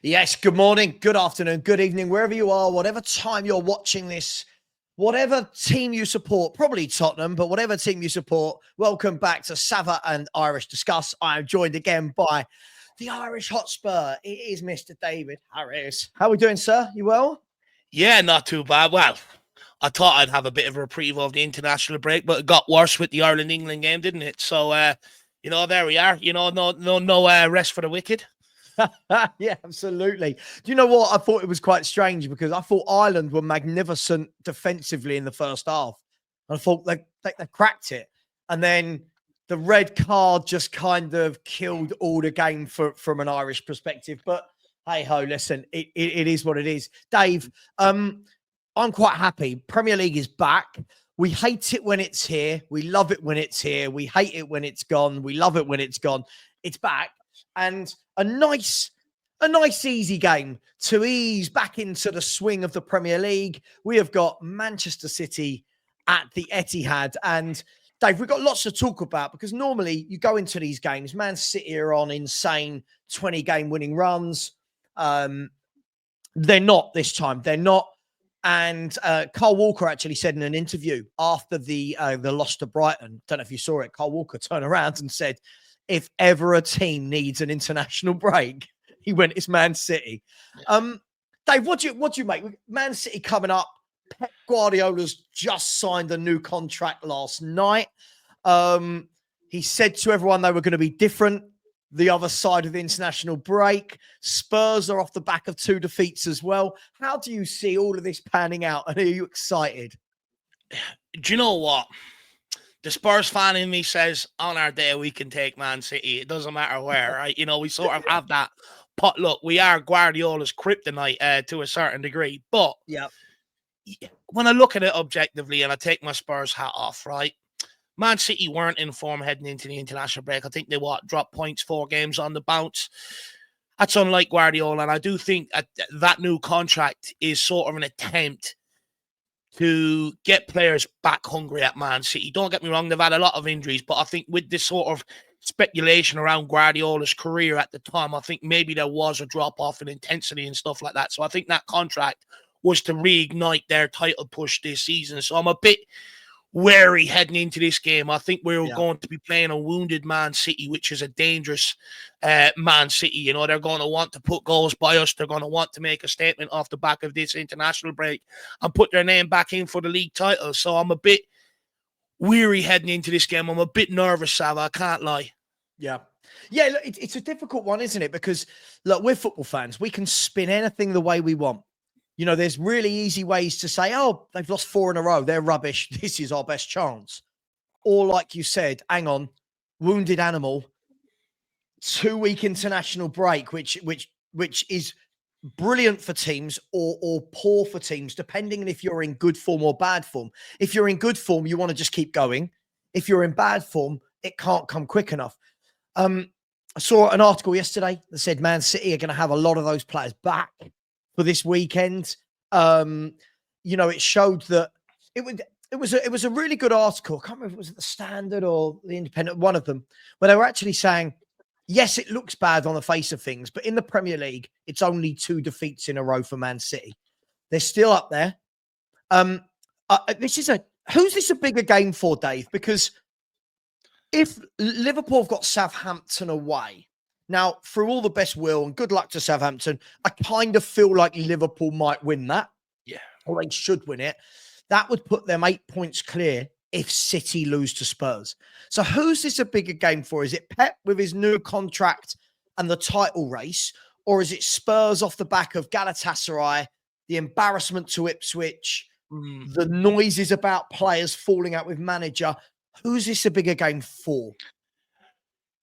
Yes, good morning, good afternoon, good evening, wherever you are, whatever time you're watching this, whatever team you support, probably Tottenham, but whatever team you support, welcome back to Savva and Irish Discuss. I am joined again by the Irish Hotspur. It is Mr. David Harris. How are we doing, sir? You well? Yeah, not too bad. Well, I thought I'd have a bit of a reprieve of the international break, but it got worse with the Ireland-England game, didn't it? So, there we are. No rest for the wicked. Yeah, absolutely. Do you know what? I thought it was quite strange because I thought Ireland were magnificent defensively in the first half. I thought they cracked it. And then the red card just kind of killed all the game from an Irish perspective. But hey ho, listen, it is what it is. Dave, I'm quite happy. Premier League is back. We hate it when it's here. We love it when it's here. We hate it when it's gone. We love it when it's gone. It's back. And a nice easy game to ease back into the swing of the Premier League. We have got Manchester City at the Etihad. And Dave, we've got lots to talk about because normally you go into these games, Man City are on insane 20-game winning runs. They're not this time. They're not. And Carl Walker actually said in an interview after the loss to Brighton, don't know if you saw it, Carl Walker turned around and said, if ever a team needs an international break, he went, it's Man City. Dave, what do you make? Man City coming up. Pep Guardiola's just signed a new contract last night. He said to everyone they were going to be different the other side of the international break. Spurs are off the back of 2 defeats as well. How do you see all of this panning out? And are you excited? Do you know what? The Spurs fan in me says, on our day, we can take Man City. It doesn't matter where, right? We sort of have that look, we are Guardiola's kryptonite to a certain degree. But when I look at it objectively and I take my Spurs hat off, right? Man City weren't in form heading into the international break. I think they dropped points 4 games on the bounce. That's unlike Guardiola. And I do think that new contract is sort of an attempt to get players back hungry at Man City. Don't get me wrong, they've had a lot of injuries, but I think with this sort of speculation around Guardiola's career at the time, I think maybe there was a drop-off in intensity and stuff like that. So I think that contract was to reignite their title push this season. So I'm a bit wary heading into this game. I think we're going to be playing a wounded Man City, which is a dangerous Man City. They're going to want to put goals by us. They're going to want to make a statement off the back of this international break and put their name back in for the league title. So I'm a bit weary heading into this game. I'm a bit nervous, Savva. I can't lie. Yeah. Yeah, look, it's a difficult one, isn't it? Because, look, we're football fans. We can spin anything the way we want. There's really easy ways to say, oh, they've lost 4 in a row. They're rubbish. This is our best chance. Or like you said, hang on, wounded animal, 2-week international break, which is brilliant for teams or poor for teams, depending on if you're in good form or bad form. If you're in good form, you want to just keep going. If you're in bad form, it can't come quick enough. I saw an article yesterday that said Man City are going to have a lot of those players back for this weekend. It showed that it was a really good article. I can't remember if it was at the Standard or the Independent, one of them, where they were actually saying, yes, it looks bad on the face of things, but in the Premier League, it's only 2 defeats in a row for Man City. They're still up there. Who's this a bigger game for, Dave? Because if Liverpool have got Southampton away, now, through all the best will and good luck to Southampton, I kind of feel like Liverpool might win that. Yeah. Or they should win it. That would put them 8 points clear if City lose to Spurs. So who's this a bigger game for? Is it Pep with his new contract and the title race? Or is it Spurs off the back of Galatasaray, the embarrassment to Ipswich, the noises about players falling out with manager? Who's this a bigger game for?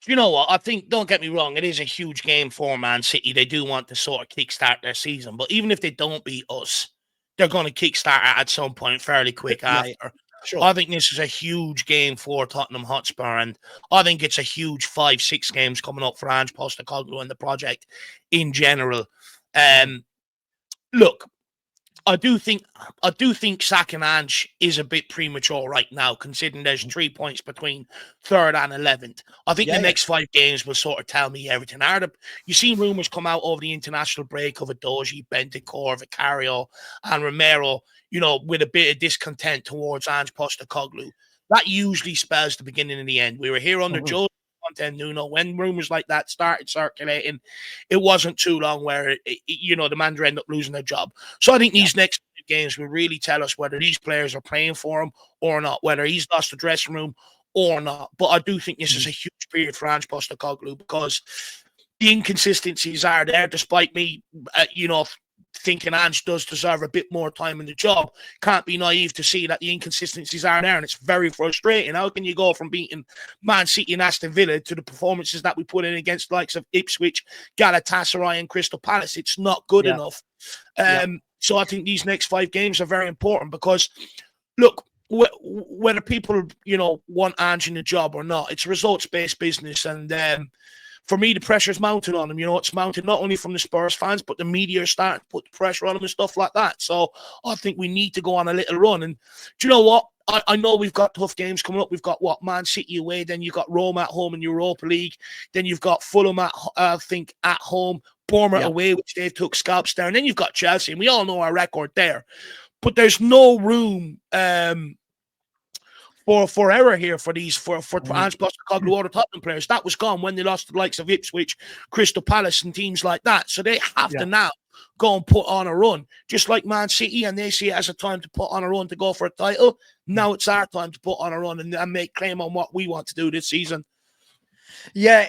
You know what? I think, don't get me wrong, it is a huge game for Man City. They do want to sort of kickstart their season. But even if they don't beat us, they're going to kickstart it at some point fairly quick after. Yeah, sure. I think this is a huge game for Tottenham Hotspur. And I think it's a huge 5-6 games coming up for Ange Postecoglou and the project in general. Look, I do think sacking Ange is a bit premature right now, considering there's 3 points between third and 11th. I think the next 5 games will sort of tell me everything. You've seen rumours come out over the international break of Adoji, Bentancur, Vicario, and Romero, with a bit of discontent towards Ange Postecoglou. That usually spells the beginning and the end. We were here under Joe Conte Nuno when rumours like that started circulating. It wasn't too long where the manager ended up losing their job. So I think these next games will really tell us whether these players are playing for him or not, whether he's lost the dressing room or not. But I do think this is a huge period for Ange Postecoglou because the inconsistencies are there, despite me, thinking Ange does deserve a bit more time in the job. Can't be naive to see that the inconsistencies are there, and it's very frustrating. How can you go from beating Man City and Aston Villa to the performances that we put in against the likes of Ipswich, Galatasaray, and Crystal Palace? It's not good enough. So I think these next 5 games are very important because, look, whether people want Ange in the job or not, it's a results-based business, and for me, the pressure's mounted on him. It's mounted not only from the Spurs fans, but the media are starting to put the pressure on him and stuff like that. So I think we need to go on a little run. And do you know what? I know we've got tough games coming up. We've got Man City away. Then you've got Rome at home in Europa League. Then you've got Fulham at home, Bournemouth away, which they've took scalps there. And then you've got Chelsea, and we all know our record there. But there's no room for error here for Ange Postecoglou or the Tottenham players. That was gone when they lost to the likes of Ipswich, Crystal Palace, and teams like that. So they have to now go and put on a run, just like Man City, and they see it as a time to put on a run to go for a title. Now it's our time to put on a run and make claim on what we want to do this season. Yeah,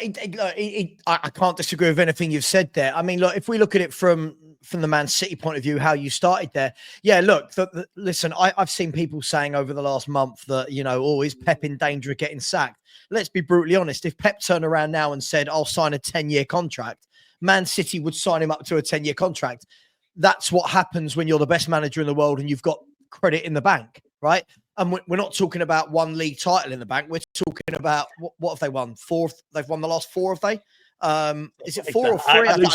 I can't disagree with anything you've said there. I mean, look, if we look at it from the Man City point of view, how you started there. Yeah, look, listen, I've seen people saying over the last month that, is Pep in danger of getting sacked? Let's be brutally honest. If Pep turned around now and said, I'll sign a 10-year contract, Man City would sign him up to a 10-year contract. That's what happens when you're the best manager in the world and you've got credit in the bank, right? And we're not talking about one league title in the bank. We're talking about what have they won? 4? They've won the last 4, have they? Is it 4 or 3?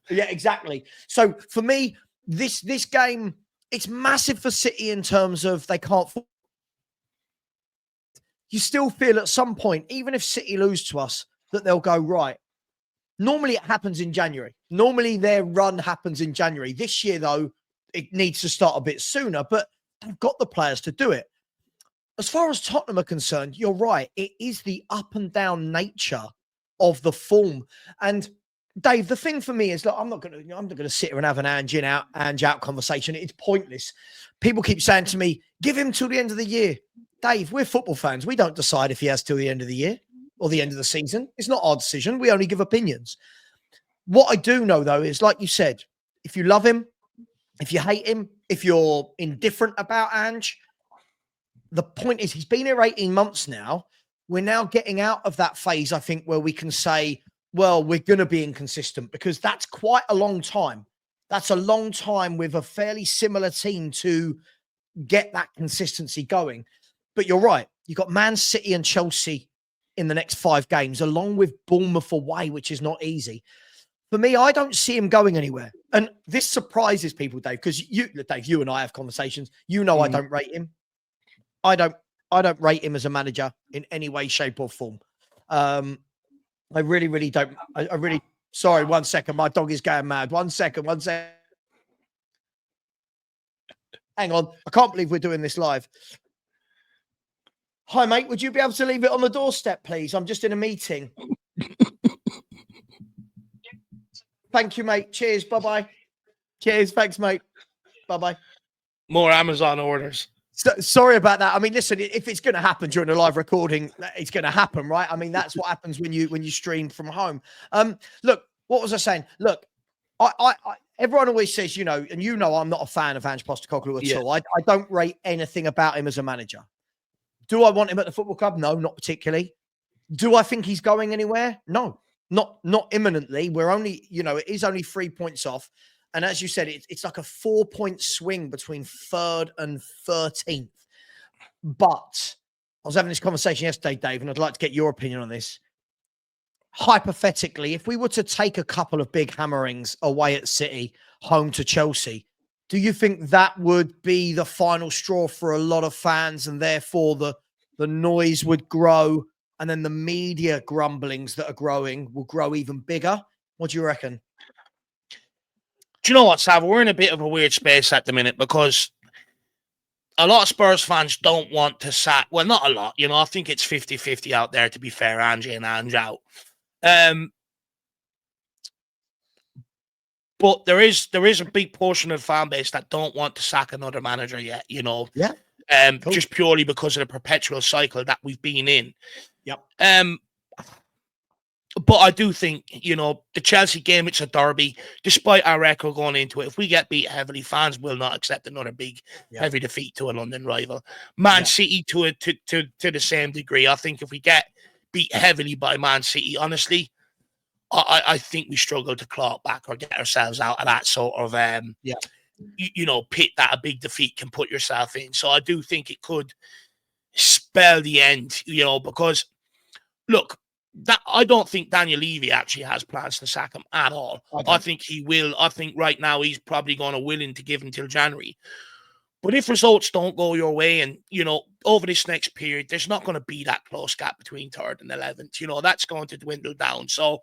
Yeah, exactly. So for me, this game, it's massive for City in terms of they can't. You still feel at some point, even if City lose to us, that they'll go right. Normally it happens in January. Normally their run happens in January. This year, though, it needs to start a bit sooner, but they've got the players to do it. As far as Tottenham are concerned, you're right. It is the up and down nature of the form. And Dave, the thing for me is, look, I'm not going to sit here and have an Ange out conversation. It's pointless. People keep saying to me, give him till the end of the year. Dave, we're football fans. We don't decide if he has till the end of the year or the end of the season. It's not our decision. We only give opinions. What I do know, though, is, like you said, if you love him, if you hate him, if you're indifferent about Ange, the point is he's been here 18 months now. We're now getting out of that phase, I think, where we can say, well, we're going to be inconsistent, because that's quite a long time. That's a long time with a fairly similar team to get that consistency going. But you're right. You've got Man City and Chelsea in the next 5 games, along with Bournemouth away, which is not easy. For me, I don't see him going anywhere. And this surprises people, Dave, because Dave, you and I have conversations. I don't rate him. I don't rate him as a manager in any way, shape, or form. I really, really don't. I really, sorry, 1 second. My dog is going mad. 1 second. Hang on. I can't believe we're doing this live. Hi, mate. Would you be able to leave it on the doorstep, please? I'm just in a meeting. Thank you, mate. Cheers. Bye-bye. Cheers. Thanks, mate. Bye-bye. More Amazon orders. So, sorry about that. I mean, listen, if it's going to happen during a live recording, it's going to happen, right? I mean, that's what happens when you stream from home. Look, what was I saying? Look, I everyone always says, and I'm not a fan of Ange Postecoglou at all. I don't rate anything about him as a manager. Do I want him at the football club? No, not particularly. Do I think he's going anywhere? No, not imminently. We're only, it is only 3 points off. And as you said, it's like a 4-point swing between 3rd and 13th. But I was having this conversation yesterday, Dave, and I'd like to get your opinion on this. Hypothetically, if we were to take a couple of big hammerings away at City, home to Chelsea, Do you think that would be the final straw for a lot of fans, and therefore the noise would grow, and then the media grumblings that are growing will grow even bigger? What do you reckon? Do you know what, Sav? We're in a bit of a weird space at the minute because a lot of Spurs fans don't want to sack. Well, not a lot. I think it's 50-50 out there, to be fair, Angie and Ange out. But there is a big portion of the fan base that don't want to sack another manager yet, Yeah. Cool. Just purely because of the perpetual cycle that we've been in. Yep. But I do think, the Chelsea game, it's a derby. Despite our record going into it, if we get beat heavily, fans will not accept another big, heavy defeat to a London rival. Man City to the same degree. I think if we get beat heavily by Man City, honestly, I think we struggle to claw it back or get ourselves out of that sort of pit that a big defeat can put yourself in. So I do think it could spell the end, because look, that I don't think Daniel Levy actually has plans to sack him at all. I think he will. I think right now he's probably going to willing to give until January. But if results don't go your way and, over this next period, there's not going to be that close gap between 3rd and 11th. That's going to dwindle down. So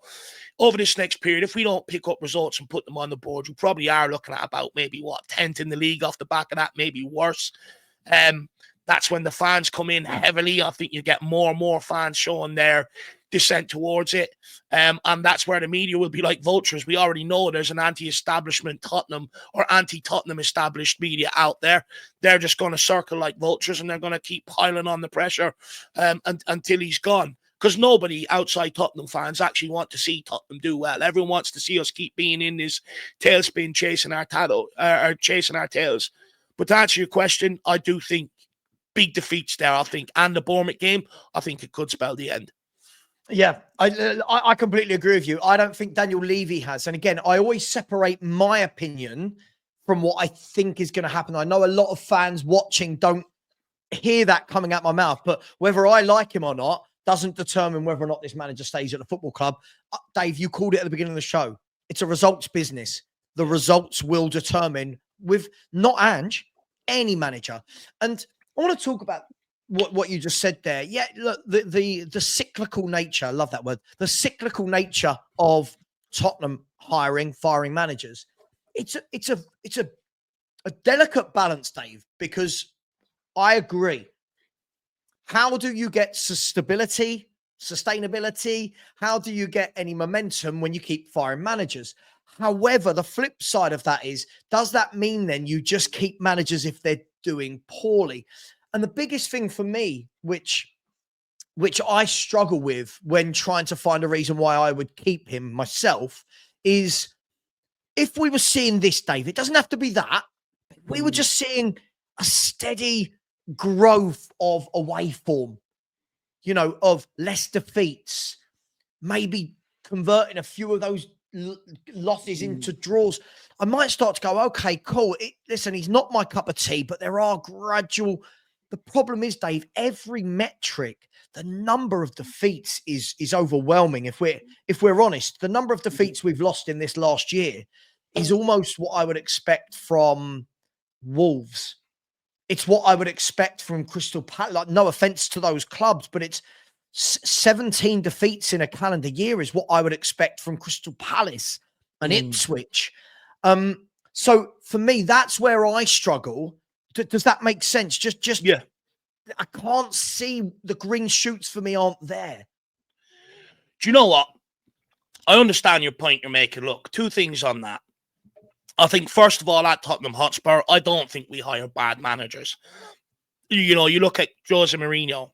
over this next period, if we don't pick up results and put them on the board, we probably are looking at about maybe 10th in the league off the back of that, maybe worse. That's when the fans come in heavily. I think you get more and more fans showing their dissent towards it. And that's where the media will be like vultures. We already know there's an anti-establishment Tottenham or anti-Tottenham established media out there. They're just going to circle like vultures, and they're going to keep piling on the pressure until he's gone. Because nobody outside Tottenham fans actually want to see Tottenham do well. Everyone wants to see us keep being in this tailspin, chasing our tails. But to answer your question, I do think big defeats there, I think, and the Bournemouth game, I think it could spell the end. Yeah, I completely agree with you. I don't think Daniel Levy has. And again, I always separate my opinion from what I think is going to happen. I know a lot of fans watching don't hear that coming out my mouth, but whether I like him or not doesn't determine whether or not this manager stays at the football club. Dave, you called it at the beginning of the show. It's a results business. The results will determine, with not Ange, any manager. And I want to talk about what you just said there. Yeah, look, the cyclical nature, I love that word, the cyclical nature of Tottenham firing managers. It's a delicate balance, Dave, because I agree. How do you get stability, sustainability? How do you get any momentum when you keep firing managers? However, the flip side of that is, does that mean then you just keep managers if they're doing poorly? And the biggest thing for me, which I struggle with when trying to find a reason why I would keep him myself, is if we were seeing this, Dave, it doesn't have to be that. We were just seeing a steady growth of away form, of less defeats, maybe converting a few of those losses into draws. I might start to go, okay, cool. Listen, he's not my cup of tea, but there are gradual. The problem is, Dave, every metric, the number of defeats is overwhelming. If we're honest, the number of defeats we've lost in this last year is almost what I would expect from Wolves. It's what I would expect from Crystal Palace. Like, no offense to those clubs, but it's 17 defeats in a calendar year is what I would expect from Crystal Palace and Ipswich. So for me, that's where I struggle. Does that make sense? Just yeah. I can't see the green shoots for me aren't there. Do you know what? I understand your point you're making. Look, two things on that. I think, first of all, at Tottenham Hotspur, I don't think we hire bad managers. You look at Jose Mourinho.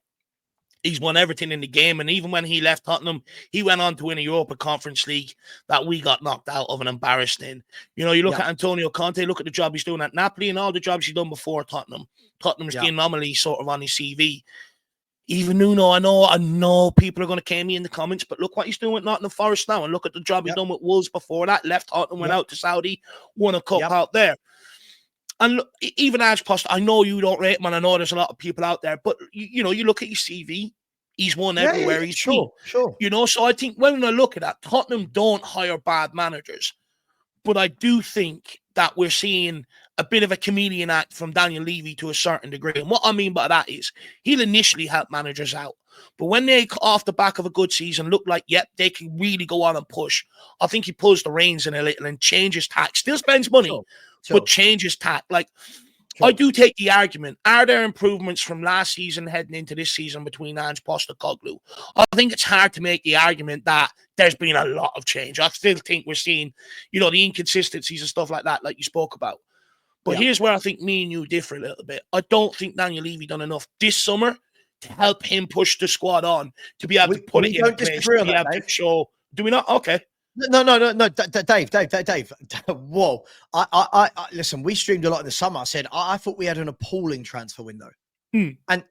He's won everything in the game, and even when he left Tottenham, he went on to win a Europa Conference League that we got knocked out of and embarrassed in. You look at Antonio Conte, look at the job he's doing at Napoli and all the jobs he's done before Tottenham. Tottenham's the anomaly sort of on his CV. Even Nuno, I know people are going to cane me in the comments, but look what he's doing with Nottingham Forest now, and look at the job he's done with Wolves before that. Left Tottenham, went out to Saudi, won a cup out there. And look, even Ange Posta, I know you don't rate him, and I know there's a lot of people out there, but you look at his CV, he's won everywhere he's been. Sure. So I think when I look at that, Tottenham don't hire bad managers, but I do think that we're seeing a bit of a chameleon act from Daniel Levy to a certain degree. And what I mean by that is he'll initially help managers out. But when they, off the back of a good season, look like, yep, they can really go on and push, I think he pulls the reins in a little and changes tack. Still spends money, but changes tack. Like, I do take the argument. Are there improvements from last season heading into this season between Ange Postecoglou? I think it's hard to make the argument that there's been a lot of change. I still think we're seeing, the inconsistencies and stuff like that, like you spoke about. But here's where I think me and you differ a little bit. I don't think Daniel Levy done enough this summer to help him push the squad on to be able to put it in place, to be able to show. Do we not? Okay. No, Dave. Whoa. I listen, we streamed a lot in the summer. I said, I thought we had an appalling transfer window. But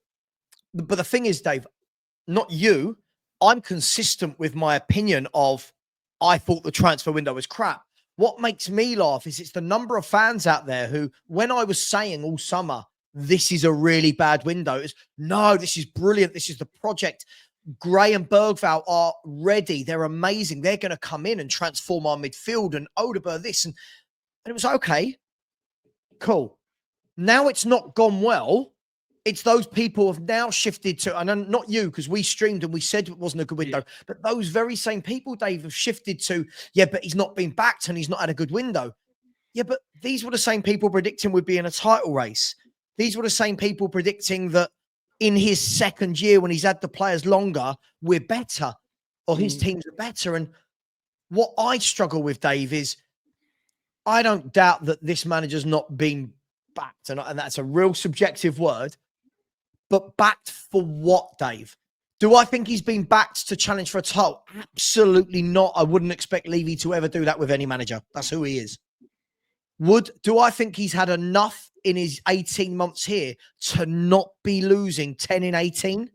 the thing is, Dave, not you, I'm consistent with my opinion of, I thought the transfer window was crap. What makes me laugh is it's the number of fans out there who, when I was saying all summer, this is a really bad window, is no, this is brilliant. This is the project. Gray and Bergvall are ready. They're amazing. They're going to come in and transform our midfield, and Odegaard this. And it was okay. Cool. Now it's not gone well. It's those people have now shifted to, and not you, because we streamed and we said it wasn't a good window, but those very same people, Dave, have shifted to, but he's not been backed and he's not had a good window. Yeah, but these were the same people predicting we'd be in a title race. These were the same people predicting that in his second year, when he's had the players longer, we're better, or his teams are better. And what I struggle with, Dave, is I don't doubt that this manager's not been backed, and that's a real subjective word, but backed for what, Dave? Do I think he's been backed to challenge for a title? Absolutely not. I wouldn't expect Levy to ever do that with any manager. That's who he is. Do I think he's had enough in his 18 months here to not be losing 10 in 18,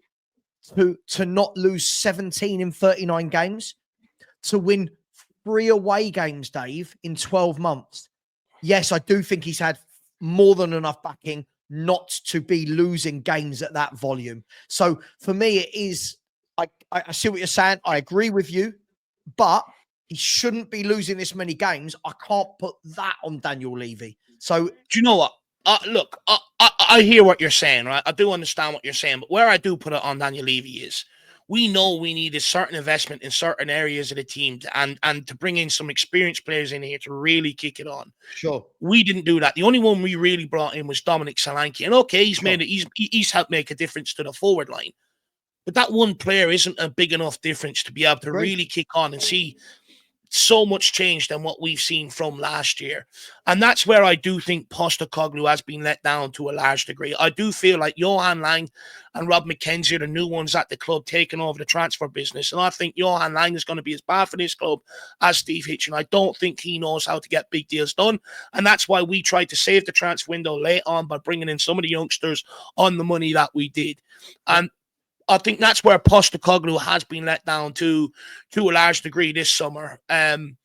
to not lose 17 in 39 games, to win 3 away games, Dave, in 12 months? Yes, I do think he's had more than enough backing not to be losing games at that volume. So for me, it is, I see what you're saying. I agree with you, but he shouldn't be losing this many games. I can't put that on Daniel Levy. So do you know what? Look, I hear what you're saying, right? I do understand what you're saying, but where I do put it on Daniel Levy is, we know we need a certain investment in certain areas of the team and to bring in some experienced players in here to really kick it on. Sure. We didn't do that. The only one we really brought in was Dominic Solanke. And okay, he's helped make a difference to the forward line. But that one player isn't a big enough difference to be able to really kick on and see so much change than what we've seen from last year. And that's where I do think Postecoglou has been let down to a large degree. I do feel like Johan Lang and Rob McKenzie are the new ones at the club taking over the transfer business. And I think Johan Lang is going to be as bad for this club as Steve Hitchen. I don't think he knows how to get big deals done. And that's why we tried to save the transfer window late on by bringing in some of the youngsters on the money that we did. And I think that's where Postecoglou has been let down to a large degree this summer. And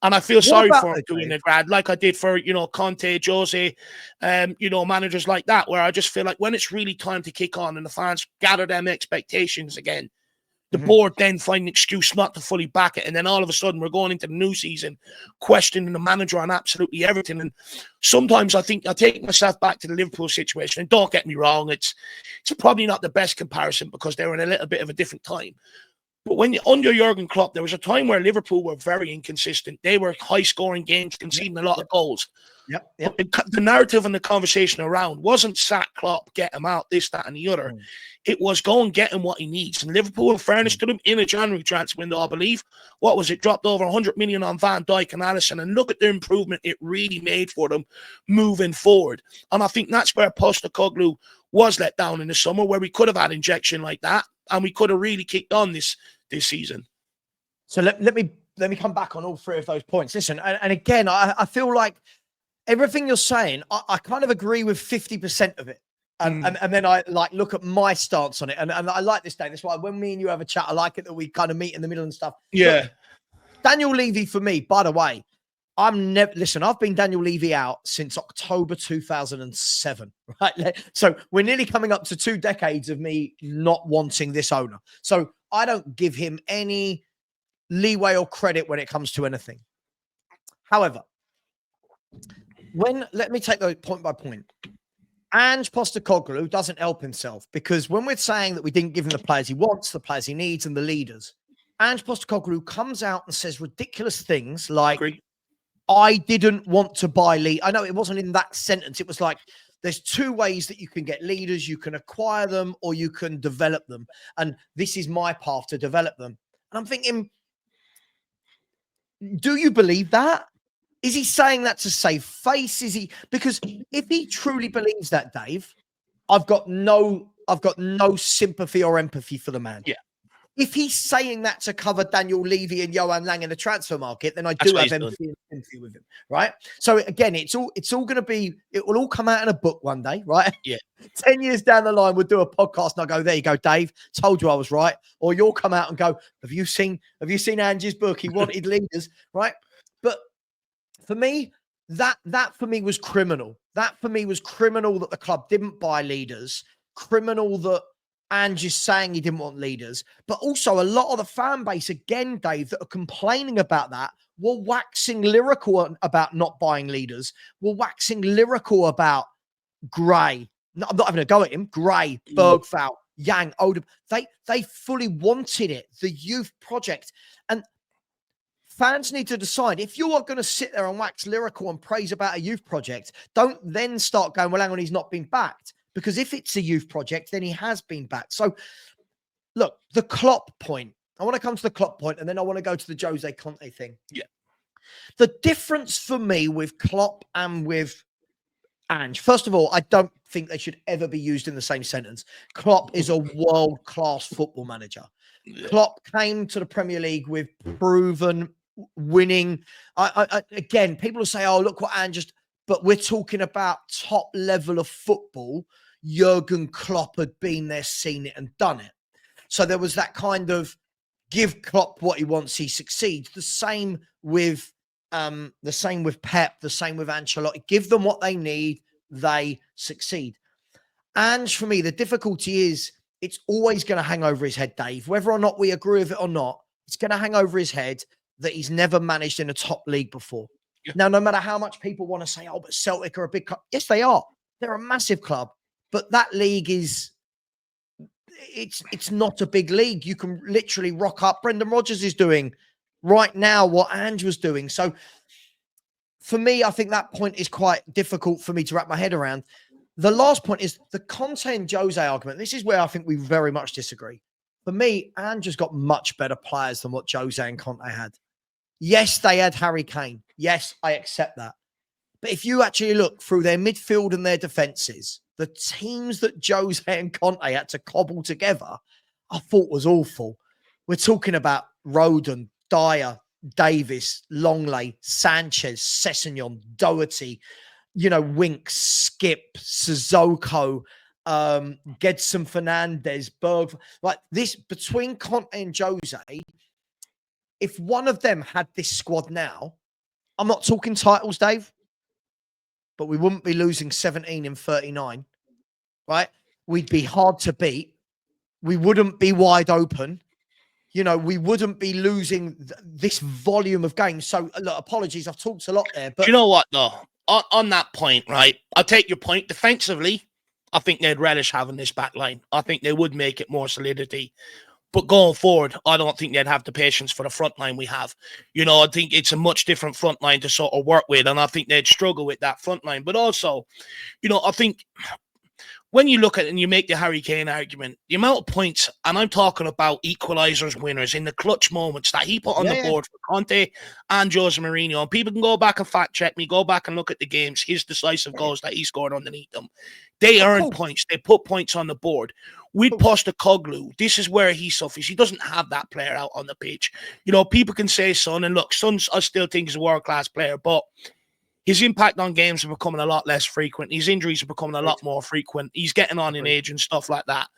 I feel sorry for him doing the grad, like I did for, Conte, Jose, managers like that, where I just feel like when it's really time to kick on and the fans gather them expectations again, the board then find an excuse not to fully back it. And then all of a sudden we're going into the new season questioning the manager on absolutely everything. And sometimes I think I take myself back to the Liverpool situation. And don't get me wrong, it's probably not the best comparison because they were in a little bit of a different time. But when under Jurgen Klopp, there was a time where Liverpool were very inconsistent. They were high-scoring games, conceding a lot of goals. But the narrative and the conversation around wasn't sack Klopp, get him out, this, that, and the other. It was go and get him what he needs. And Liverpool, in fairness to them, in a January transfer window, I believe, what was it, dropped over 100 million on Van Dijk and Alisson. And look at the improvement it really made for them moving forward. And I think that's where Postecoglou was let down in the summer, where we could have had injection like that, and we could have really kicked on this season. So let me come back on all 3 of those points. Listen, and again, I feel like everything you're saying, I kind of agree with 50% of it. And then I look at my stance on it. And I like this, Dave. That's why when me and you have a chat, I like it that we kind of meet in the middle and stuff. Yeah. Look, Daniel Levy, for me, by the way, I've been Daniel Levy out since October 2007, right? So we're nearly coming up to 2 decades of me not wanting this owner. So I don't give him any leeway or credit when it comes to anything. However, Let me take those point by point. Ange Postecoglou doesn't help himself, because when we're saying that we didn't give him the players he wants, the players he needs, and the leaders, Ange Postecoglou comes out and says ridiculous things like, Agree. I didn't want to buy lead. I know it wasn't in that sentence. It was like, there's two ways that you can get leaders. You can acquire them or you can develop them. And this is my path to develop them. And I'm thinking, do you believe that? Is he saying that to save face? Is he, because if he truly believes that, Dave, I've got no sympathy or empathy for the man. Yeah. If he's saying that to cover Daniel Levy and Johan Lang in the transfer market, then I do have empathy and sympathy with him, right? So again, it's all going to be, it will all come out in a book one day, right? Yeah. 10 years down the line, we'll do a podcast and I'll go, there you go, Dave, told you I was right. Or you'll come out and go, have you seen Angie's book? He wanted leaders, right? But for me, that for me was criminal. That for me was criminal that the club didn't buy leaders, criminal that Ange is saying he didn't want leaders, but also a lot of the fan base, again, Dave, that are complaining about that, were waxing lyrical about not buying leaders, were waxing lyrical about Gray. No, I'm not having a go at him. Gray, Bergfout, Yang, Odom. They fully wanted it, the youth project. And fans need to decide, if you are going to sit there and wax lyrical and praise about a youth project, don't then start going, well, hang on, he's not been backed. Because if it's a youth project, then he has been backed. So, look, the Klopp point. I want to come to the Klopp point, and then I want to go to the Jose Conte thing. Yeah. The difference for me with Klopp and with Ange, first of all, I don't think they should ever be used in the same sentence. Klopp is a world-class football manager. Yeah. Klopp came to the Premier League with proven winning. Again, people will say, oh, look what Ange just... But we're talking about top level of football. Jurgen Klopp had been there, seen it, and done it. So there was that kind of give Klopp what he wants, he succeeds. The same with Pep, the same with Ancelotti. Give them what they need, they succeed. And for me, the difficulty is it's always going to hang over his head, Dave. Whether or not we agree with it or not, it's going to hang over his head that he's never managed in a top league before. Yeah. Now, no matter how much people want to say, oh, but Celtic are a big club. Yes, they are. They're a massive club. But that league is, it's not a big league. You can literally rock up. Brendan Rodgers is doing right now what Ange was doing. So for me, I think that point is quite difficult for me to wrap my head around. The last point is the Conte and Jose argument. This is where I think we very much disagree. For me, Ange has got much better players than what Jose and Conte had. Yes, they had Harry Kane. Yes, I accept that. But if you actually look through their midfield and their defences, the teams that Jose and Conte had to cobble together, I thought was awful. We're talking about Rodon, Dyer, Davis, Longley, Sanchez, Sessegnon, Doherty, Winks, Skip, Sissoko, Gedson Fernandez, Berg. Like this, between Conte and Jose, if one of them had this squad now, I'm not talking titles, Dave, but we wouldn't be losing 17 in 39, right? We'd be hard to beat. We wouldn't be wide open. We wouldn't be losing this volume of games. So, look, apologies, I've talked a lot there. But do you know what, though? On that point, right, I'll take your point. Defensively, I think they'd relish having this back line. I think they would make it more solidity. But going forward, I don't think they'd have the patience for the front line we have. I think it's a much different front line to sort of work with, and I think they'd struggle with that front line. But also, I think when you look at it and you make the Harry Kane argument, the amount of points, and I'm talking about equalisers, winners, in the clutch moments that he put on the board for Conte and Jose Mourinho, and people can go back and fact check me, go back and look at the games, his decisive goals that he scored underneath them. They earned points. They put points on the board. With Postecoglou, this is where he suffers. He doesn't have that player out on the pitch. People can say Son, and look, Son I still think is a world-class player, but his impact on games are becoming a lot less frequent. His injuries are becoming a lot more frequent. He's getting on in age and stuff like that.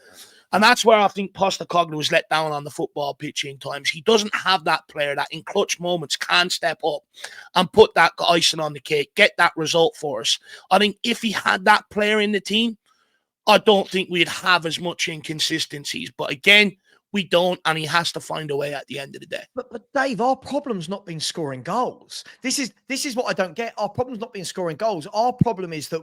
And that's where I think Postecoglou was let down on the football pitch in times. He doesn't have that player that in clutch moments can step up and put that icing on the cake, get that result for us. I think if he had that player in the team, I don't think we'd have as much inconsistencies. But again, We don't, and he has to find a way at the end of the day. But Dave, our problem's not been scoring goals. This is what I don't get. Our problem's not been scoring goals. Our problem is that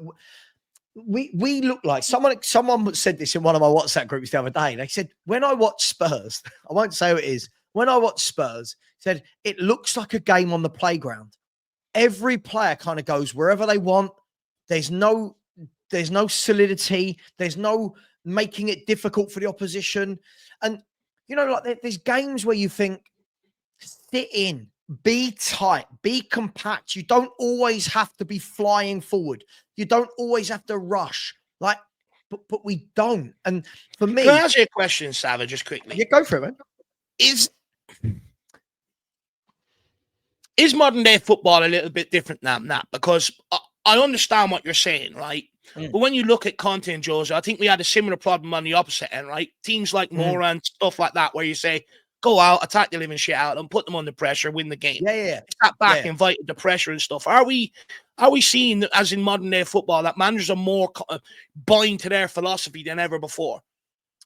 we look like someone said this in one of my WhatsApp groups the other day. They said, when I watch Spurs, I won't say who it is. When I watch Spurs, said it looks like a game on the playground. Every player kind of goes wherever they want. There's no solidity. There's no making it difficult for the opposition. And like there's games where you think, sit in, be tight, be compact. You don't always have to be flying forward. You don't always have to rush. But we don't. And for me, can I ask you a question, Savva, just quickly? Yeah, go for it, man. Is modern day football a little bit different than that? Because I understand what you're saying, right? But when you look at Conte and Jose, I think we had a similar problem on the opposite end, right? Teams like Mora and stuff like that, where you say, go out, attack the living shit out, and put them under pressure, win the game. Yeah. Sat back, invited the pressure and stuff. Are we seeing, as in modern day football, that managers are more bind to their philosophy than ever before,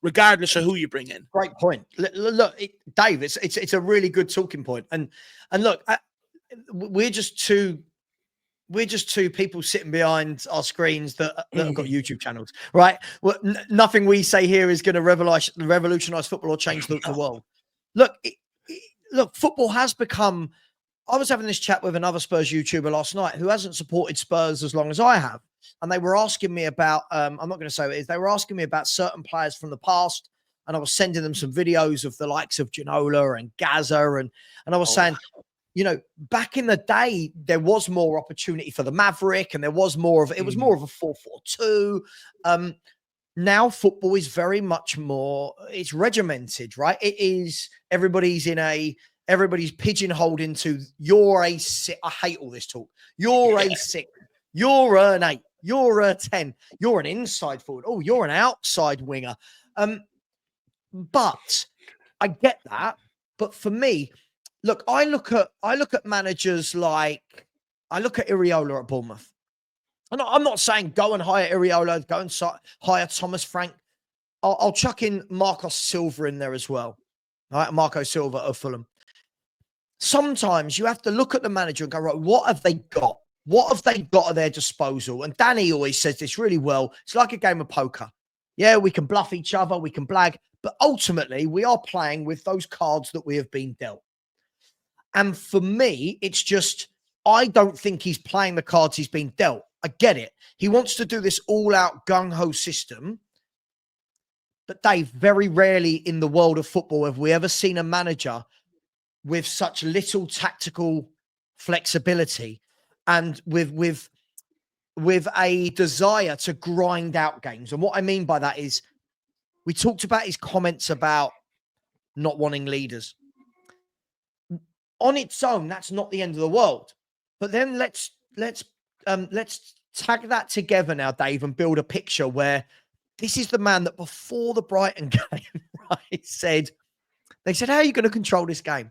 regardless of who you bring in? Great point. Look, Dave, it's a really good talking point. And look, we're just two people sitting behind our screens that have got YouTube channels, right? Well, nothing we say here is going to revolutionize football or change the world. Look, football has become. I was having this chat with another Spurs YouTuber last night who hasn't supported Spurs as long as I have, and they were asking me about. I'm not going to say what it is. They were asking me about certain players from the past, and I was sending them some videos of the likes of Ginola and Gaza, and I was saying, back in the day, there was more opportunity for the Maverick, and there was more of it was more of a 4-4-2. Now football is very much more, it's regimented, right? It is everybody's pigeonholed into you're a 6. I hate all this talk. You're a 6, you're an 8, you're a 10, you're an inside forward. Oh, you're an outside winger. But I get that. But for me, look, I look at managers like I look at Iriola at Bournemouth. And I'm not saying go and hire Iriola, go and hire Thomas Frank. I'll chuck in Marcos Silva in there as well. All right, Marco Silva of Fulham. Sometimes you have to look at the manager and go, right, what have they got? What have they got at their disposal? And Danny always says this really well. It's like a game of poker. Yeah, we can bluff each other, we can blag, but ultimately we are playing with those cards that we have been dealt. And for me, it's just, I don't think he's playing the cards he's been dealt. I get it. He wants to do this all-out gung-ho system. But Dave, very rarely in the world of football have we ever seen a manager with such little tactical flexibility and with a desire to grind out games. And what I mean by that is, we talked about his comments about not wanting leaders. On its own, that's not the end of the world. But then let's tag that together now, Dave, and build a picture where this is the man that before the Brighton game, right, they said, how are you going to control this game?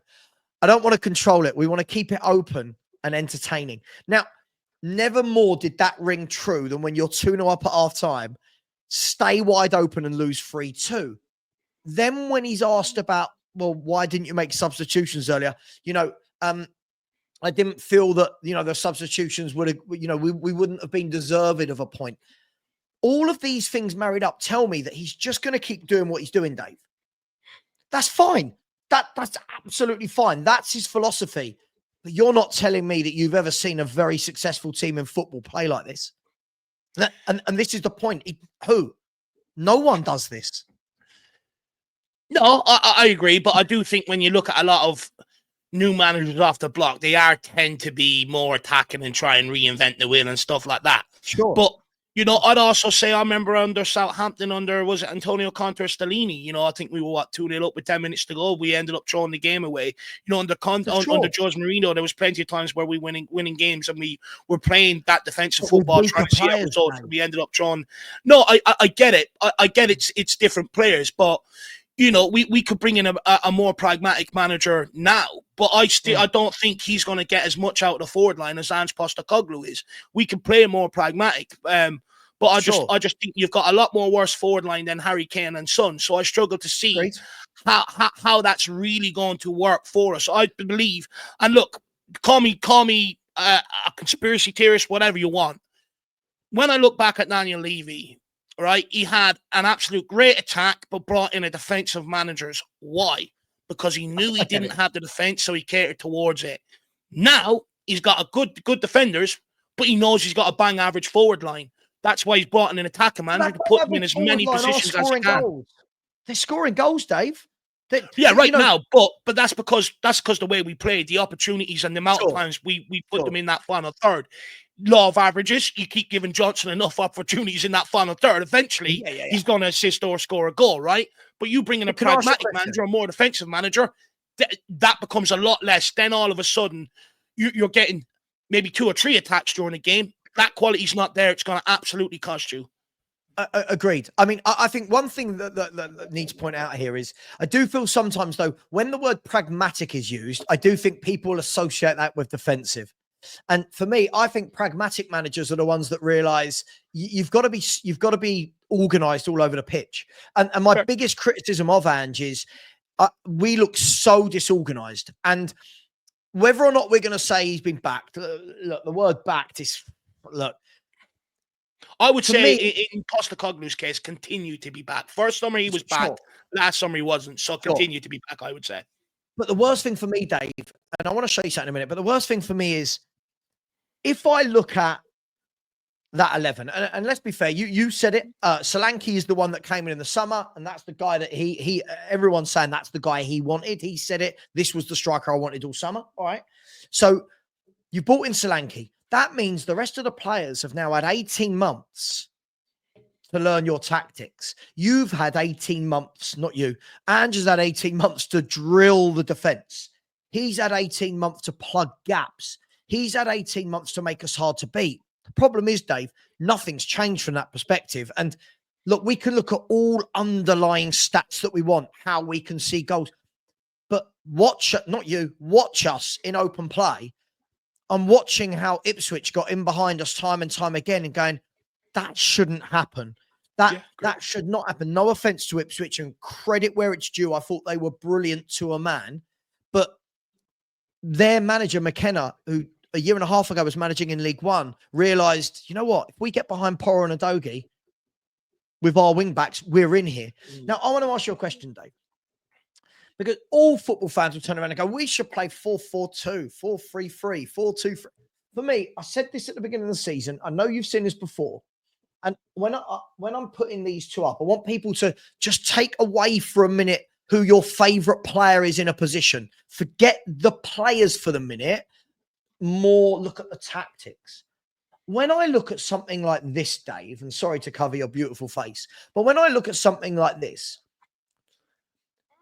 I don't want to control it. We want to keep it open and entertaining. Now, never more did that ring true than when you're 2-0 up at half time, stay wide open and lose 3-2. Then when he's asked about, well, why didn't you make substitutions earlier? I didn't feel that, the substitutions would have, we wouldn't have been deserving of a point. All of these things married up tell me that he's just going to keep doing what he's doing, Dave. That's fine. That's absolutely fine. That's his philosophy. But you're not telling me that you've ever seen a very successful team in football play like this. And this is the point. Who? No one does this. No, I agree. But I do think when you look at a lot of new managers off the block, they tend to be more attacking and try and reinvent the wheel and stuff like that. Sure. But, I'd also say I remember under Southampton, was it Antonio Conte or Stellini? I think we were, 2-0 up with 10 minutes to go. We ended up throwing the game away. Under Jose Mourinho, there was plenty of times where we winning games and we were playing that defensive football, trying to see out results. We ended up throwing. No, I get it. I get it's different players, but we could bring in a more pragmatic manager now, but I don't think he's going to get as much out of the forward line as Ange Postecoglou is. We can play more pragmatic, but I just think you've got a lot more worse forward line than Harry Kane and Son. So I struggle to see how that's really going to work for us. I believe, and look, call me a conspiracy theorist, whatever you want. When I look back at Daniel Levy, right, he had an absolute great attack, but brought in a defensive managers. Why? Because he knew he didn't have the defense, so he catered towards it. Now he's got a good defenders, but he knows he's got a bang average forward line. That's why he's brought in an attacker manager to put them in as many positions as he can. Goals. They're scoring goals, Dave. Now, but that's because the way we played, the opportunities and the amount of times we put them in that final third. Law of averages, you keep giving Johnson enough opportunities in that final third. Eventually, he's going to assist or score a goal, right? But you bring in a pragmatic manager, a more defensive manager, that becomes a lot less. Then all of a sudden, you're getting maybe 2 or 3 attacks during the game. That quality's not there. It's going to absolutely cost you. Agreed. I mean, I think one thing that needs to point out here is I do feel sometimes, though, when the word pragmatic is used, I do think people associate that with defensive. And for me, I think pragmatic managers are the ones that realize you've got to be organized all over the pitch. And my biggest criticism of Ange is we look so disorganized. And whether or not we're going to say he's been backed, look, the word backed is, look. I would say in Postacoglu's case, continue to be back. First summer he was back. Last summer he wasn't. So continue to be back, I would say. But the worst thing for me, Dave, and I want to show you something in a minute, but the worst thing for me is if I look at that 11, and let's be fair, you said it, Solanke is the one that came in the summer, and that's the guy that everyone's saying that's the guy he wanted. He said it. This was the striker I wanted all summer. All right. So you brought in Solanke. That means the rest of the players have now had 18 months to learn your tactics. You've had 18 months, not you. Ange has had 18 months to drill the defense. He's had 18 months to plug gaps. He's had 18 months to make us hard to beat. The problem is, Dave, nothing's changed from that perspective. And look, we can look at all underlying stats that we want, how we can see goals. But watch us in open play. I'm watching how Ipswich got in behind us time and time again and going, that shouldn't happen. That should not happen. No offense to Ipswich and credit where it's due. I thought they were brilliant to a man. But their manager, McKenna, who a year and a half ago was managing in League One, realised, you know what? If we get behind Porro and Udogie with our wing-backs, we're in here. Now, I want to ask you a question, Dave. Because all football fans will turn around and go, we should play 4-4-2, 4-3-3, 4-2-3. For me, I said this at the beginning of the season. I know you've seen this before. And when I'm putting these two up, I want people to just take away for a minute who your favourite player is in a position. Forget the players for the minute. More look at the tactics. When I look at something like this, Dave, and sorry to cover your beautiful face, but when I look at something like this,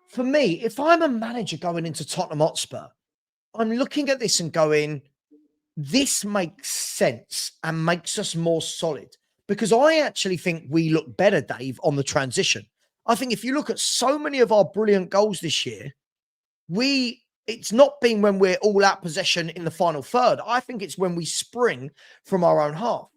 for me, if I'm a manager going into Tottenham Hotspur, I'm looking at this and going, this makes sense and makes us more solid. Because I actually think we look better, Dave, on the transition. I think if you look at so many of our brilliant goals this year, it's not been when we're all out possession in the final third. I think it's when we spring from our own half.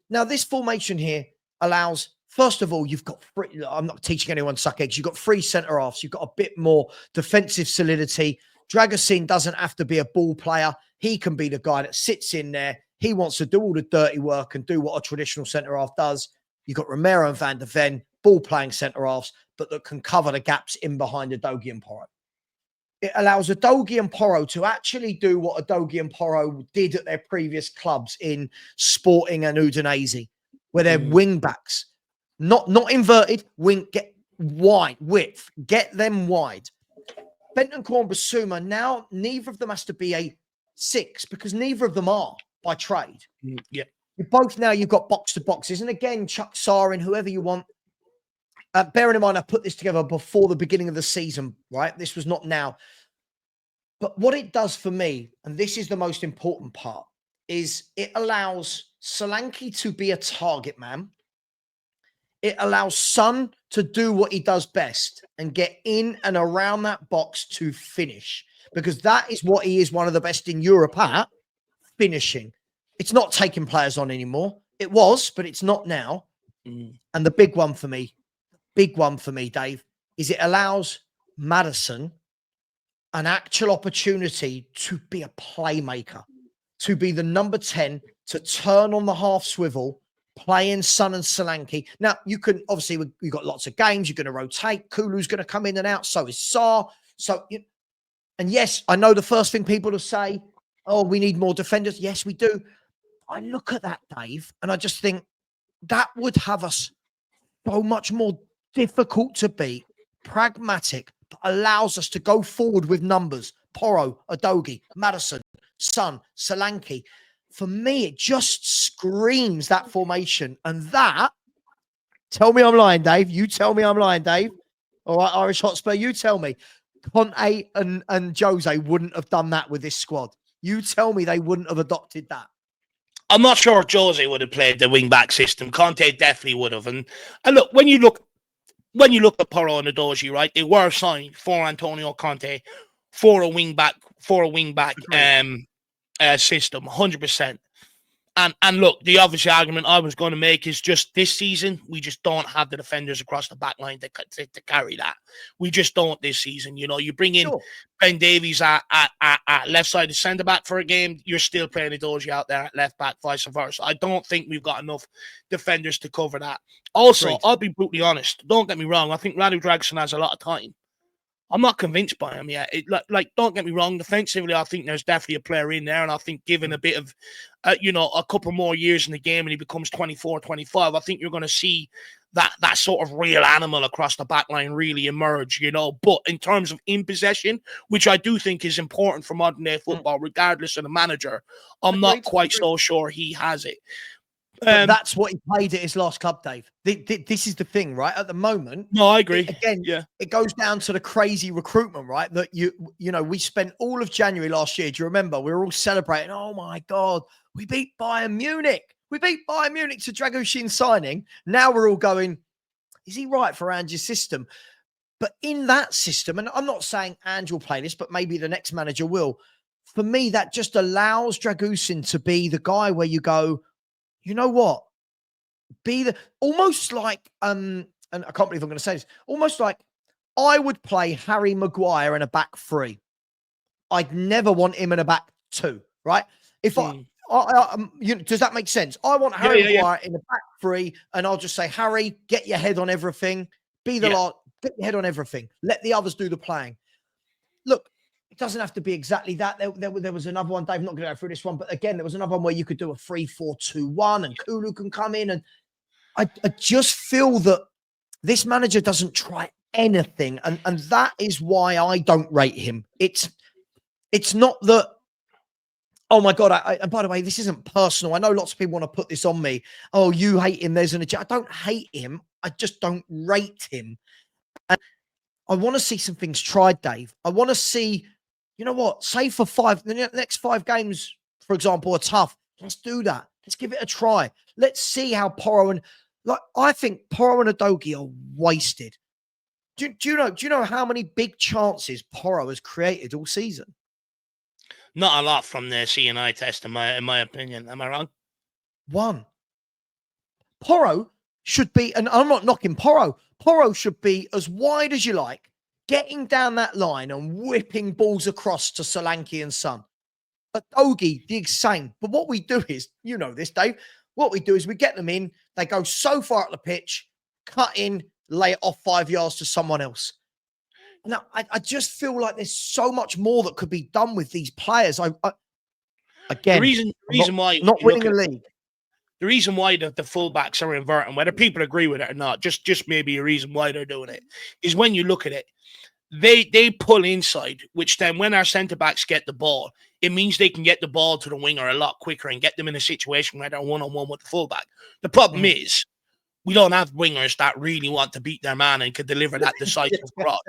Now, this formation here allows, first of all, you've got I'm not teaching anyone to suck eggs. You've got 3 centre-halves. You've got a bit more defensive solidity. Dragusin doesn't have to be a ball player. He can be the guy that sits in there. He wants to do all the dirty work and do what a traditional centre-half does. You've got Romero and Van der Ven, ball-playing centre-halves, but that can cover the gaps in behind Udogie and Porro. It allows Udogie and Porro to actually do what Udogie and Porro did at their previous clubs in Sporting and Udinese, where they're wing-backs. Not inverted, get wide, width. Get them wide. Bentancur and Basuma, now neither of them has to be a 6 because neither of them are by trade. Yeah. You've got box to boxes. And again, Chuck Sarin, whoever you want. Bearing in mind, I put this together before the beginning of the season, right? This was not now. But what it does for me, and this is the most important part, is it allows Solanke to be a target man. It allows Son to do what he does best and get in and around that box to finish. Because that is what he is one of the best in Europe at, finishing. It's not taking players on anymore. It was, but it's not now. And the big one for me, Dave, is it allows Maddison an actual opportunity to be a playmaker, to be the number 10, to turn on the half swivel, playing Son and Solanke. Now, you can obviously, we've got lots of games. You're going to rotate. Kulu's going to come in and out. So is Sarr. And yes, I know the first thing people will say, oh, we need more defenders. Yes, we do. I look at that, Dave, and I just think that would have us so much more difficult to beat, pragmatic, but allows us to go forward with numbers. Porro, Udogie, Maddison, Son, Solanke. For me, it just screams that formation. And that, tell me I'm lying, Dave. You tell me I'm lying, Dave. All right, Irish Hotspur, you tell me. Conte and Jose wouldn't have done that with this squad. You tell me they wouldn't have adopted that. I'm not sure if Jose would have played the wing-back system. Conte definitely would have. And look, when you look at Porro and Udogie, right, they were signed for Antonio Conte for a wing-back system, 100%. And look, the obvious argument I was going to make is just this season, we just don't have the defenders across the back line to carry that. We just don't this season. You know, you bring in Ben Davies at left side of centre back for a game, you're still playing Udogie out there at left back, vice versa. I don't think we've got enough defenders to cover that. Also, great. I'll be brutally honest. Don't get me wrong. I think Radu Dragosin has a lot of time. I'm not convinced by him yet. Don't get me wrong. Defensively, I think there's definitely a player in there. And I think given a bit of, a couple more years in the game and he becomes 24, 25, I think you're going to see that sort of real animal across the back line really emerge, you know. But in terms of in possession, which I do think is important for modern day football, regardless of the manager, I'm not quite so sure he has it. But that's what he played at his last club, Dave. This is the thing, right? At the moment, no, I agree. It goes down to the crazy recruitment, right? That we spent all of January last year. Do you remember? We were all celebrating. Oh my God, we beat Bayern Munich. We beat Bayern Munich to Dragoshin signing. Now we're all going, is he right for Ange's system? But in that system, and I'm not saying Ange will play this, but maybe the next manager will. For me, that just allows Dragoshin to be the guy where you go, you know what? Almost like, and I can't believe I'm going to say this, almost like I would play Harry Maguire in a back three. I'd never want him in a back two, right? If does that make sense? I want Harry Maguire in a back three, and I'll just say, Harry, get your head on everything. Be the lot, get your head on everything. Let the others do the playing. Look, it doesn't have to be exactly that. There was another one, Dave, I'm not going to go through this one, but again, there was another one where you could do a 3-4-2-1 and Kulu can come in. And I just feel that this manager doesn't try anything. And that is why I don't rate him. It's not that, oh my God, and by the way, this isn't personal. I know lots of people want to put this on me. Oh, you hate him. There's an agenda. I don't hate him. I just don't rate him. And I want to see some things tried, Dave. I want to see, you know what? Say for the next 5 games, for example, are tough. Let's do that. Let's give it a try. Let's see how Porro I think Porro and Udogie are wasted. Do you know how many big chances Porro has created all season? Not a lot from the CNI test, in my opinion. Am I wrong? 1. Porro should be, and I'm not knocking Porro. Porro should be as wide as you like, getting down that line and whipping balls across to Solanke and Son. Udogie, the same. But what we do is, you know this, Dave, what we do is we get them in, they go so far up the pitch, cut in, lay it off 5 yards to someone else. Now, I just feel like there's so much more that could be done with these players. Again, the reason why not winning a league. The reason why the fullbacks are inverting, whether people agree with it or not, just maybe a reason why they're doing it, is when you look at it, they pull inside, which then when our centre-backs get the ball, it means they can get the ball to the winger a lot quicker and get them in a situation where they're one-on-one with the fullback. The problem is, we don't have wingers that really want to beat their man and can deliver that decisive cross.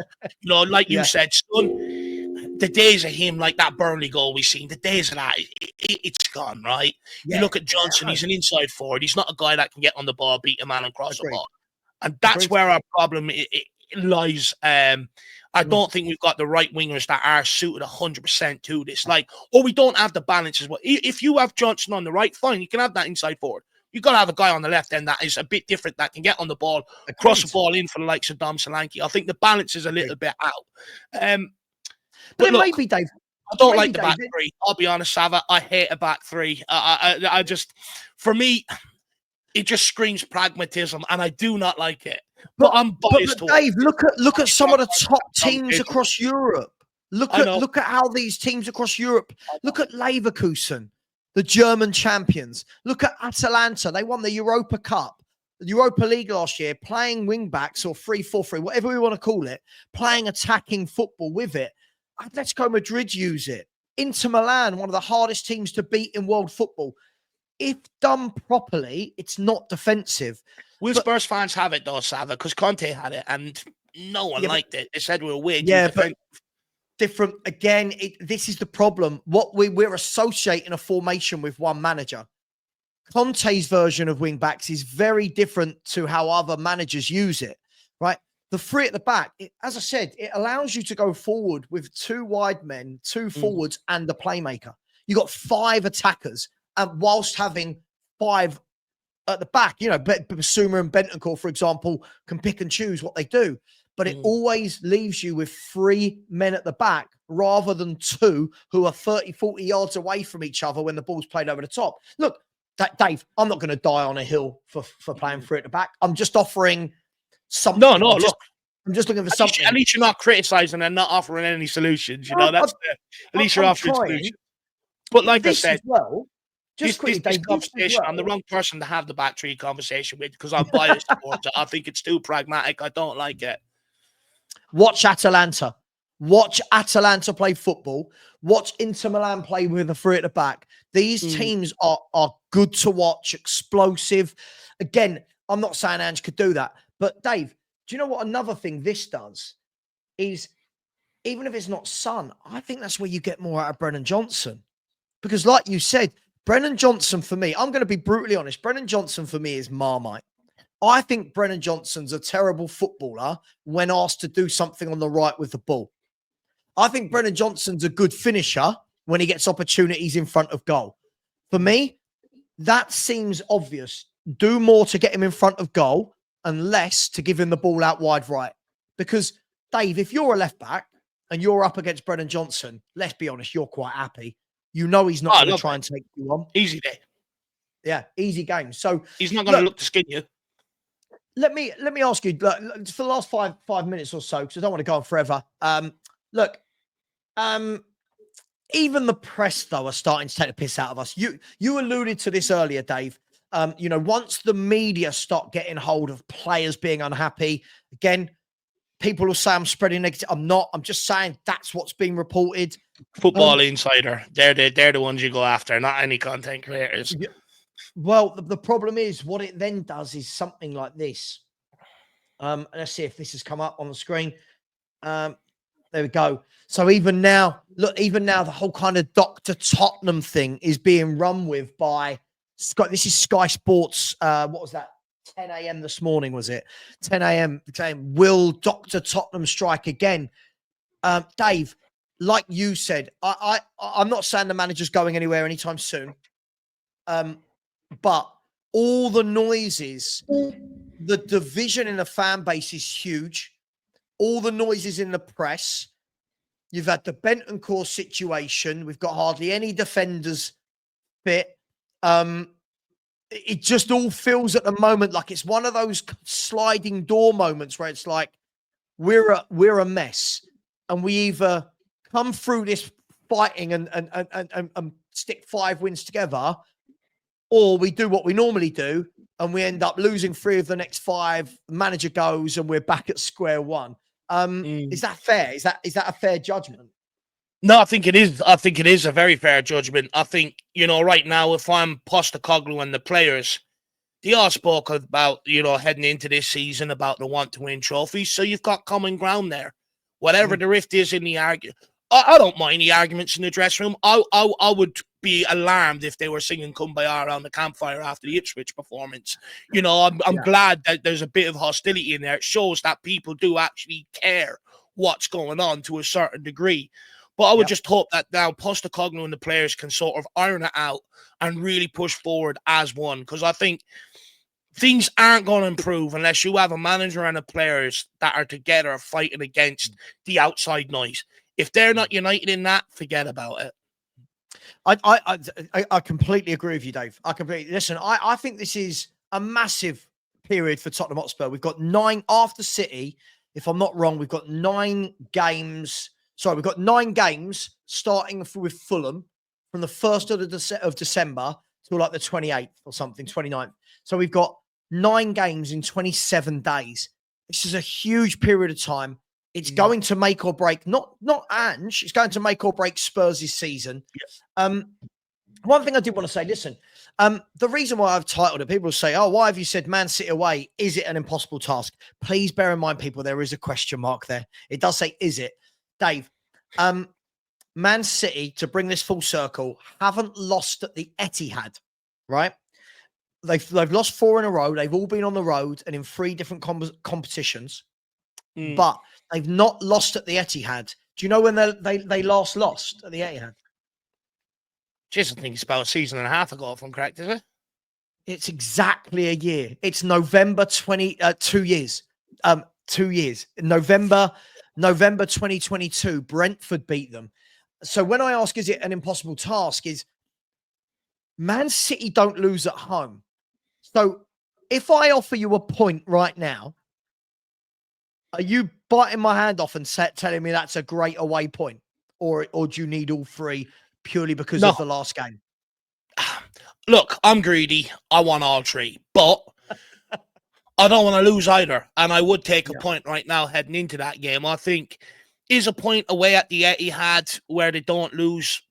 You know, like you said, Son, the days of him, like that Burnley goal we seen, the days of that, it's gone, right? You look at Johnson, he's an inside forward. He's not a guy that can get on the ball, beat a man and cross the ball. And that's where our problem lies. I don't think we've got the right wingers that are suited 100% to this. Or we don't have the balance as well. If you have Johnson on the right, fine, you can have that inside forward. You've got to have a guy on the left end that is a bit different, that can get on the ball, cross the ball in for the likes of Dom Solanke. I think the balance is a little bit out. But look, maybe, Dave. I don't like the back three. I'll be honest, Savva. I hate a back three. I just, for me, it just screams pragmatism, and I do not like it. But I'm biased. But Dave, look at some of the top teams across Europe. Look at how these teams across Europe. Look at Leverkusen, the German champions. Look at Atalanta. They won the Europa Cup, the Europa League last year, playing wing backs or 3-4-3, whatever we want to call it, playing attacking football with it. Atletico Madrid use it. Inter Milan, one of the hardest teams to beat in world football. If done properly, it's not defensive. Will Spurs fans have it though, Savva? Because Conte had it and no one liked it. They said we were weird. Yeah, but different. Again, this is the problem. We're associating a formation with one manager. Conte's version of wing backs is very different to how other managers use it, right? The three at the back, as I said, it allows you to go forward with 2 wide men, 2 forwards, and a playmaker. You got 5 attackers, and whilst having 5 at the back, Basuma and Bentancur, for example, can pick and choose what they do, but it always leaves you with 3 men at the back rather than 2 who are 30, 40 yards away from each other when the ball's played over the top. Look, Dave, I'm not going to die on a hill for playing 3 at the back. I'm just offering something. I'm just looking for something. At least you're not criticizing and not offering any solutions. At least you're offering solutions. But like I said, this conversation, I'm the wrong person to have the back three conversation with because I'm biased towards it. I think it's too pragmatic. I don't like it. Watch Atalanta. Watch Atalanta play football. Watch Inter Milan play with the 3 at the back. These teams are good to watch, explosive. Again, I'm not saying Ange could do that. But Dave, do you know what another thing this does is, even if it's not Son, I think that's where you get more out of Brennan Johnson. Because like you said, Brennan Johnson for me, I'm going to be brutally honest, Brennan Johnson for me is Marmite. I think Brennan Johnson's a terrible footballer when asked to do something on the right with the ball. I think Brennan Johnson's a good finisher when he gets opportunities in front of goal. For me, that seems obvious. Do more to get him in front of goal and less to give him the ball out wide right. Because, Dave, if you're a left back and you're up against Brennan Johnson, let's be honest, you're quite happy. You know he's not going to try and take you on. Easy day. Yeah, easy game. So he's not going to look to skin you. Let me ask you, for the last five minutes or so, because I don't want to go on forever. Even the press, though, are starting to take the piss out of us. You alluded to this earlier, Dave. Once the media start getting hold of players being unhappy, again, people will say I'm spreading negative. I'm not. I'm just saying that's what's being reported. Football Insider. They're the ones you go after, not any content creators. Yeah. Well, the problem is what it then does is something like this. Let's see if this has come up on the screen. There we go. So even now, the whole kind of Dr. Tottenham thing is being run with by Sky. This is Sky Sports. What was that? 10 a.m. this morning, was it? 10 a.m. saying, will Dr. Tottenham strike again? Dave, like you said, I'm not saying the manager's going anywhere anytime soon. But all the noises, the division in the fan base is huge. All the noises in the press. You've had the Bentancur situation. We've got hardly any defenders fit. It just all feels at the moment like it's one of those sliding door moments where it's like we're a mess, and we either come through this fighting and stick 5 wins together, or we do what we normally do and we end up losing 3 of the next 5. The manager goes and we're back at square one. Is that fair? Is that a fair judgment? No, I think it is. I think it is a very fair judgment. I think, right now, if I'm Posta and the players, they all spoke about, heading into this season about the want to win trophies. So you've got common ground there. Whatever the rift is in the argument, I don't mind the arguments in the dressing room. I would be alarmed if they were singing Kumbaya around the campfire after the Ipswich performance. I'm glad that there's a bit of hostility in there. It shows that people do actually care what's going on to a certain degree. But I would just hope that now Posta and the players can sort of iron it out and really push forward as one. Because I think things aren't going to improve unless you have a manager and the players that are together fighting against the outside noise. If they're not united in that, forget about it. I completely agree with you, Dave. Listen. I think this is a massive period for Tottenham Hotspur. We've got 9 after City. If I'm not wrong, we've got 9 games. Sorry, we've got 9 games starting with Fulham from the 1st of December till like the 28th or something, 29th. So we've got 9 games in 27 days. This is a huge period of time. It's going to make or break, not Ange, it's going to make or break Spurs' season. Yes. One thing I did want to say, listen, the reason why I've titled it, people say, oh, why have you said Man City away? Is it an impossible task? Please bear in mind, people, there is a question mark there. It does say, is it? Dave, Man City, to bring this full circle, haven't lost at the Etihad, right? They've lost 4 in a row. They've all been on the road and in 3 different competitions. But they've not lost at the Etihad. Do you know when they last lost at the Etihad? Just I think it's about a season and a half ago, if I'm correct, is it? It's exactly a year. It's November 2 years. 2 years. November 2022, Brentford beat them. So when I ask, is it an impossible task, is Man City don't lose at home. So if I offer you a point right now, are you biting my hand off and telling me that's a great away point? Or do you need all 3 purely because of the last game? Look, I'm greedy. I want all 3. But I don't want to lose either. And I would take a point right now heading into that game. I think is a point away at the Etihad where they don't lose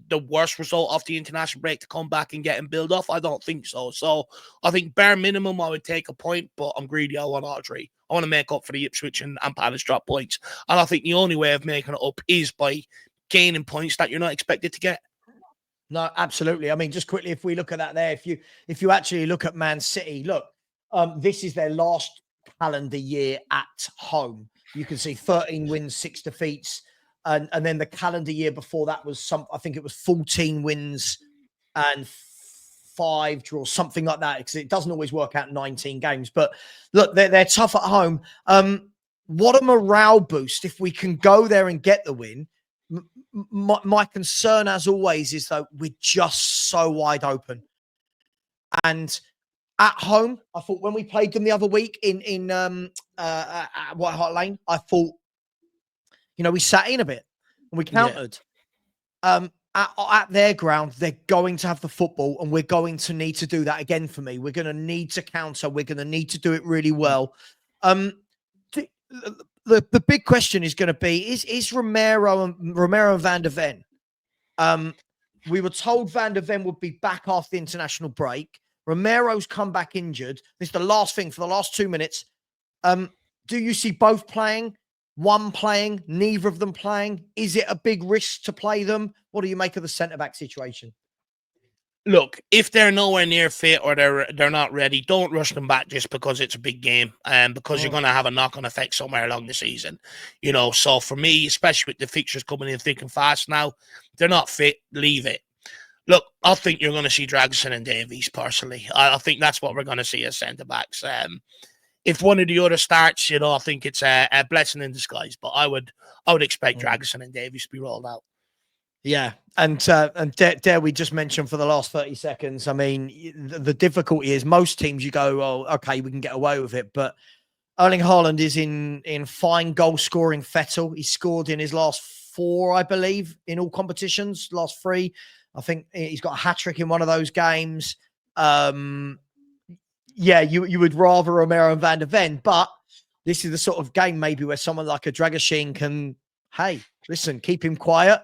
the worst result of the international break to come back and get and build off. I don't think so. So I think bare minimum I would take a point, but I'm greedy. I want all 3. I want to make up for the Ipswich and Palace drop points. And I think the only way of making it up is by gaining points that you're not expected to get. No, absolutely. I mean, just quickly, if we look at that there, if you actually look at Man City, look, this is their last calendar year at home. You can see 13 wins, 6 defeats. And then the calendar year before that was I think it was 14 wins and 5 draws, something like that, because it doesn't always work out 19 games. But look, they're tough at home. What a morale boost if we can go there and get the win. My concern, as always, is that we're just so wide open. And at home, I thought when we played them the other week in White Hart Lane, I thought, we sat in a bit and we countered. At their ground, they're going to have the football, and we're going to need to do that again for me. We're going to need to counter. We're going to need to do it really well. The big question is going to be, is Romero and Van der Ven? We were told Van der Ven would be back after the international break. Romero's come back injured. This is the last thing for the last 2 minutes. Do you see both playing? One playing? Neither of them playing? Is it a big risk to play them? What do you make of the centre-back situation? Look, if they're nowhere near fit or they're not ready, don't rush them back just because it's a big game and because you're going to have a knock-on effect somewhere along the season. So for me, especially with the fixtures coming in thick and fast now, they're not fit, leave it. Look, I think you're going to see Dragosin and Davies, personally. I think that's what we're going to see as centre-backs. If one of the other starts, I think it's a blessing in disguise. But I would expect Dragosin and Davies to be rolled out. Yeah, and dare we just mention for the last 30 seconds, I mean, the difficulty is most teams you go, oh, okay, we can get away with it. But Erling Haaland is in fine goal-scoring fettle. He scored in his last 4, I believe, in all competitions, last 3. I think he's got a hat-trick in one of those games. You would rather Romero and Van der Ven, but this is the sort of game maybe where someone like a Dragosin can, hey, listen, keep him quiet,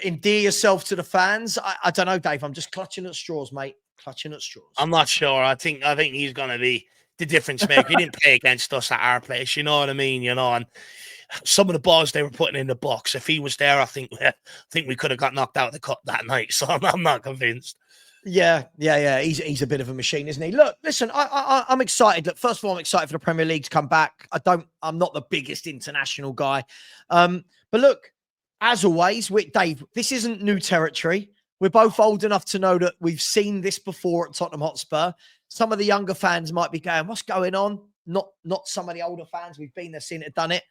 endear yourself to the fans. I don't know, Dave. I'm just clutching at straws, mate. Clutching at straws. I'm not sure. I think he's going to be the difference maker. He didn't play against us at our place, you know what I mean? And some of the balls they were putting in the box, if he was there, I think we could have got knocked out of the cup that night. So I'm not convinced. Yeah. He's a bit of a machine, isn't he? Look, listen, I'm excited. Look, first of all, I'm excited for the Premier League to come back. I'm not the biggest international guy, but look, as always, Dave, this isn't new territory. We're both old enough to know that we've seen this before at Tottenham Hotspur. Some of the younger fans might be going, what's going on? Not some of the older fans. We've been there, seen it, done it.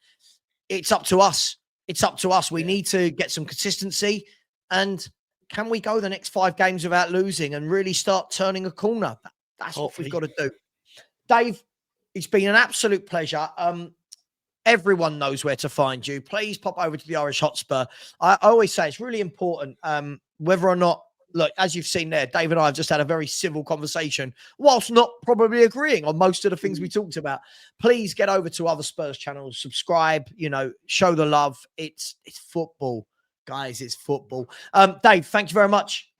It's up to us. It's up to us. We need to get some consistency. And can we go the next 5 games without losing and really start turning a corner? That's what we've got to do. Dave, it's been an absolute pleasure. Everyone knows where to find you. Please pop over to the Irish Hotspur. I always say it's really important, whether or not, look, as you've seen there, Dave and I have just had a very civil conversation, whilst not probably agreeing on most of the things we talked about. Please get over to other Spurs channels, subscribe, show the love. It's football, guys. It's football. Dave, thank you very much.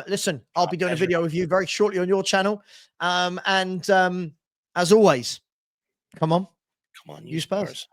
Listen, I'll be doing a video with you very shortly on your channel. As always, come on. Come on, you Spurs.